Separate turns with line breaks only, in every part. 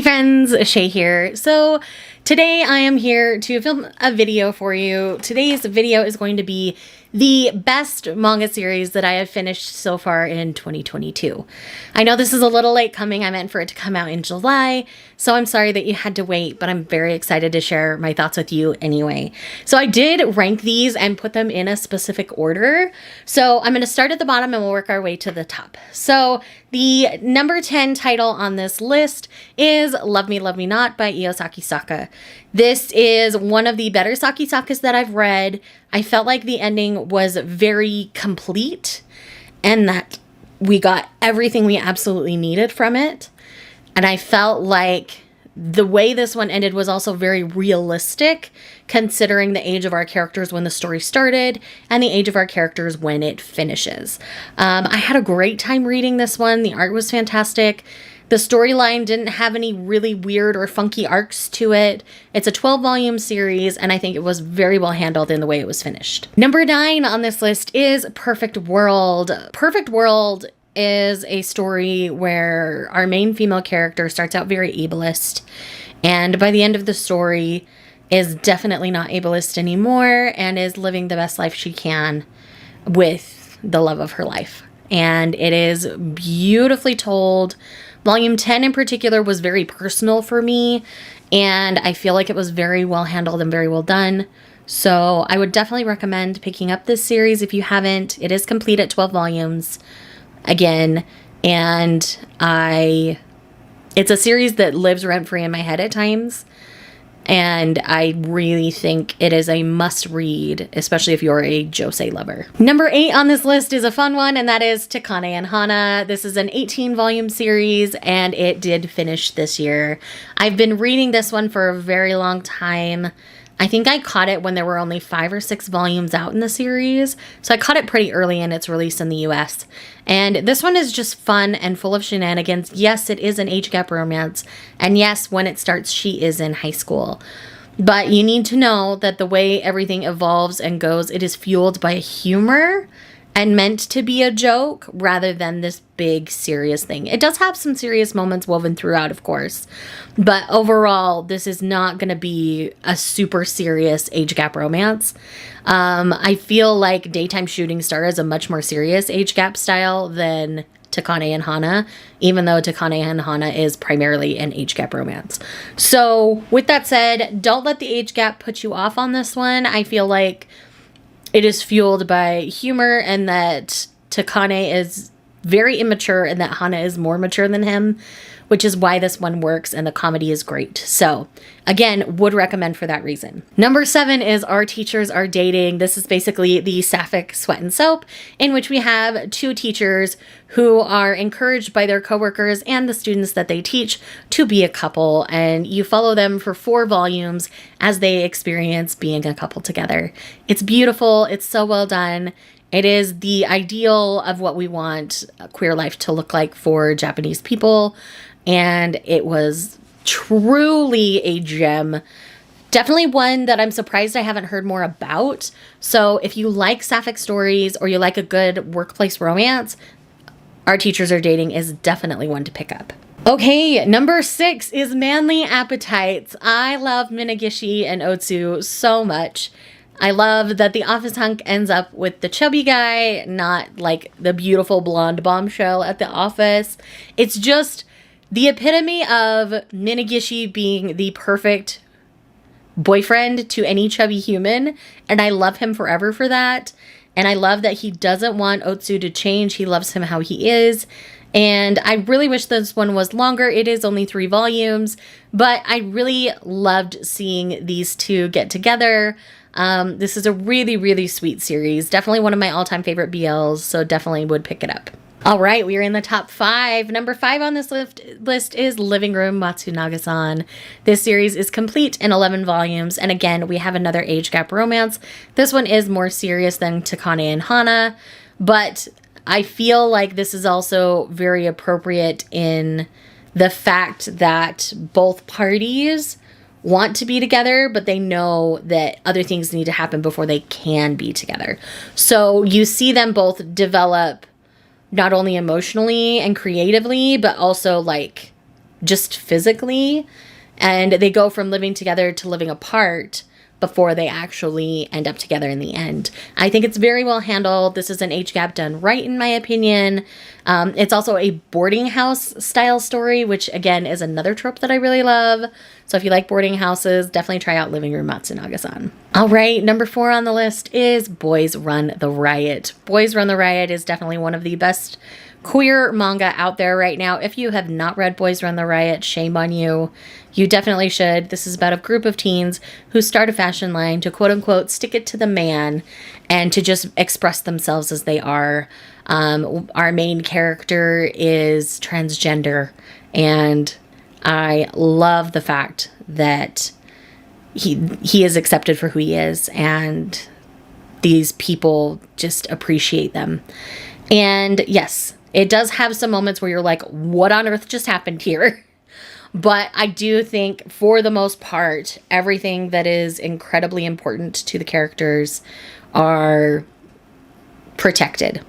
friends, Shay here. So today I am here to film a video for you. Today's video is going to be the best manga series that I have finished so far in 2022. I know this is a little late coming. I meant for it to come out in July, so I'm sorry that you had to wait, but I'm very excited to share my thoughts with you anyway. So I did rank these and put them in a specific order. So I'm going to start at the bottom and we'll work our way to the top. So the number 10 title on this list is Love Me, Love Me Not by Io Sakisaka. This is one of the better Sakisakas that I've read. I felt like the ending was very complete and that we got everything we absolutely needed from it. And I felt like the way this one ended was also very realistic, considering the age of our characters when the story started and the age of our characters when it finishes. I had a great time reading this one. The art was fantastic. The storyline didn't have any really weird or funky arcs to it. It's a 12-volume series, and I think it was very well handled in the way it was finished. Number 9 on this list is Perfect World. Perfect World is a story where our main female character starts out very ableist, and by the end of the story is definitely not ableist anymore and is living the best life she can with the love of her life. And it is beautifully told. Volume 10 in particular was very personal for me, and I feel like it was very well handled and very well done. So I would definitely recommend picking up this series if you haven't. It is complete at 12 volumes again, and it's a series that lives rent-free in my head at times, and I really think it is a must-read, especially if you're a josei lover. Number 8 on this list is a fun one, and that is Takane and Hana. This is an 18-volume series, and it did finish this year. I've been reading this one for a very long time. I think I caught it when there were only 5 or 6 volumes out in the series, so I caught it pretty early in its release in the US. And this one is just fun and full of shenanigans. Yes, it is an age gap romance, and yes, when it starts, she is in high school. But you need to know that the way everything evolves and goes, it is fueled by humor and meant to be a joke rather than this big serious thing. It does have some serious moments woven throughout, of course, but overall, this is not going to be a super serious age gap romance. I feel like Daytime Shooting Star is a much more serious age gap style than Takane and Hana, even though Takane and Hana is primarily an age gap romance. So with that said, don't let the age gap put you off on this one. I feel like it is fueled by humor, and that Takane is very immature and that Hana is more mature than him, which is why this one works, and the comedy is great. So again, would recommend for that reason. Number 7 is Our Teachers Are Dating. This is basically the sapphic sweat and soap, in which we have 2 teachers who are encouraged by their coworkers and the students that they teach to be a couple, and you follow them for 4 volumes as they experience being a couple together. It's beautiful. It's so well done. It is the ideal of what we want queer life to look like for Japanese people, and it was truly a gem. Definitely one that I'm surprised I haven't heard more about. So if you like sapphic stories or you like a good workplace romance, Our Teachers Are Dating is definitely one to pick up. Okay, number 6 is Manly Appetites. I love Minagishi and Otsu so much. I love that the office hunk ends up with the chubby guy, not like the beautiful blonde bombshell at the office. It's just the epitome of Minagishi being the perfect boyfriend to any chubby human, and I love him forever for that. And I love that he doesn't want Otsu to change. He loves him how he is. And I really wish this one was longer. It is only 3 volumes, but I really loved seeing these 2 get together. This is a really, really sweet series. Definitely one of my all-time favorite BLs, so definitely would pick it up. All right, we are in the top 5. Number 5 on this list is Living Room Matsunaga-san. This series is complete in 11 volumes, and again, we have another age gap romance. This one is more serious than Takane and Hana, but I feel like this is also very appropriate in the fact that both parties want to be together, but they know that other things need to happen before they can be together. So you see them both develop not only emotionally and creatively, but also like just physically, and they go from living together to living apart before they actually end up together in the end. I think it's very well handled. This is an age gap done right, in my opinion. It's also a boarding house style story, which again is another trope that I really love. So if you like boarding houses, definitely try out Living Room Matsunaga-san. All right, number 4 on the list is Boys Run the Riot. Boys Run the Riot is definitely one of the best queer manga out there right now. If you have not read Boys Run the Riot, shame on you. You definitely should. This is about a group of teens who start a fashion line to quote unquote stick it to the man and to just express themselves as they are. Our main character is transgender, and I love the fact that he is accepted for who he is, and these people just appreciate them. And yes, it does have some moments where you're like, what on earth just happened here? But I do think, for the most part, everything that is incredibly important to the characters are protected.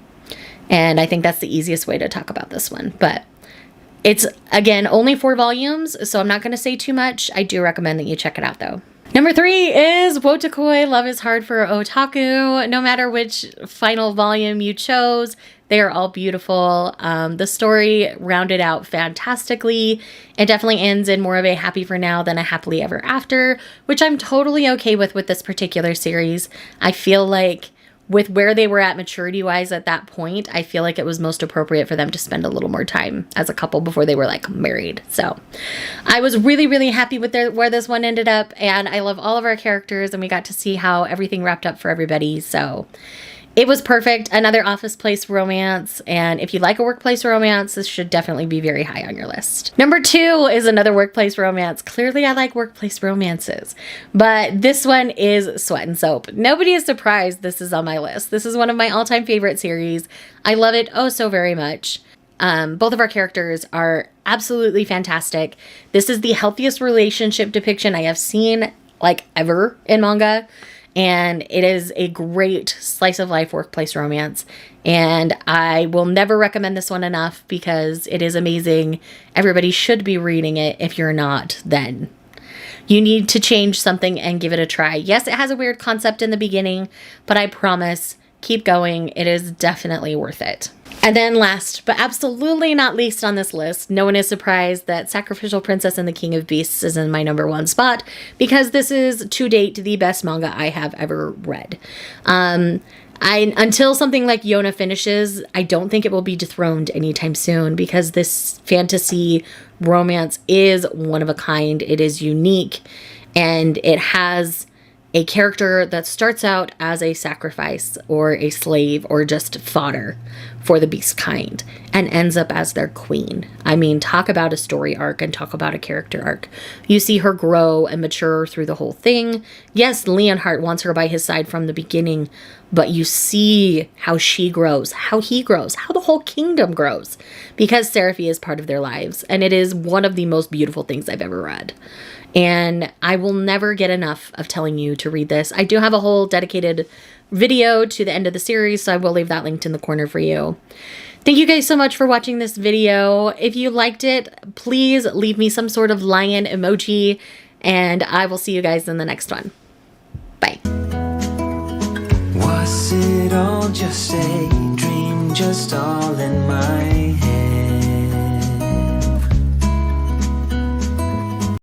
And I think that's the easiest way to talk about this one. But it's, again, only 4 volumes, so I'm not going to say too much. I do recommend that you check it out, though. Number 3 is Wotokoi, Love is Hard for Otaku. No matter which final volume you chose, they are all beautiful. The story rounded out fantastically. It definitely ends in more of a happy for now than a happily ever after, which I'm totally okay with this particular series. I feel like with where they were at maturity-wise at that point, I feel like it was most appropriate for them to spend a little more time as a couple before they were, like, married. So I was really, really happy with where this one ended up, and I love all of our characters, and we got to see how everything wrapped up for everybody, so it was perfect. Another office place romance, and if you like a workplace romance, this should definitely be very high on your list. Number 2 is another workplace romance. Clearly, I like workplace romances, but this one is Sweat and Soap. Nobody is surprised this is on my list. This is one of my all-time favorite series. I love it oh so very much. Both of our characters are absolutely fantastic. This is the healthiest relationship depiction I have seen, like, ever in manga. And it is a great slice of life workplace romance. And I will never recommend this one enough because it is amazing. Everybody should be reading it. If you're not, then you need to change something and give it a try. Yes, it has a weird concept in the beginning, but I promise, keep going. It is definitely worth it. And then last, but absolutely not least on this list, no one is surprised that Sacrificial Princess and the King of Beasts is in my number 1 spot, because this is, to date, the best manga I have ever read. Until something like Yona finishes, I don't think it will be dethroned anytime soon, because this fantasy romance is one of a kind. It is unique, and it has a character that starts out as a sacrifice or a slave or just fodder for the beast kind and ends up as their queen. I mean, talk about a story arc and talk about a character arc. You see her grow and mature through the whole thing. Yes, Leonhardt wants her by his side from the beginning, but you see how she grows, how he grows, how the whole kingdom grows, because Seraphy is part of their lives. And it is one of the most beautiful things I've ever read. And I will never get enough of telling you to read this. I do have a whole dedicated video to the end of the series, so I will leave that linked in the corner for you. Thank you guys so much for watching this video. If you liked it, please leave me some sort of lion emoji, and I will see you guys in the next one. Bye.
Was it all just a dream, just all in my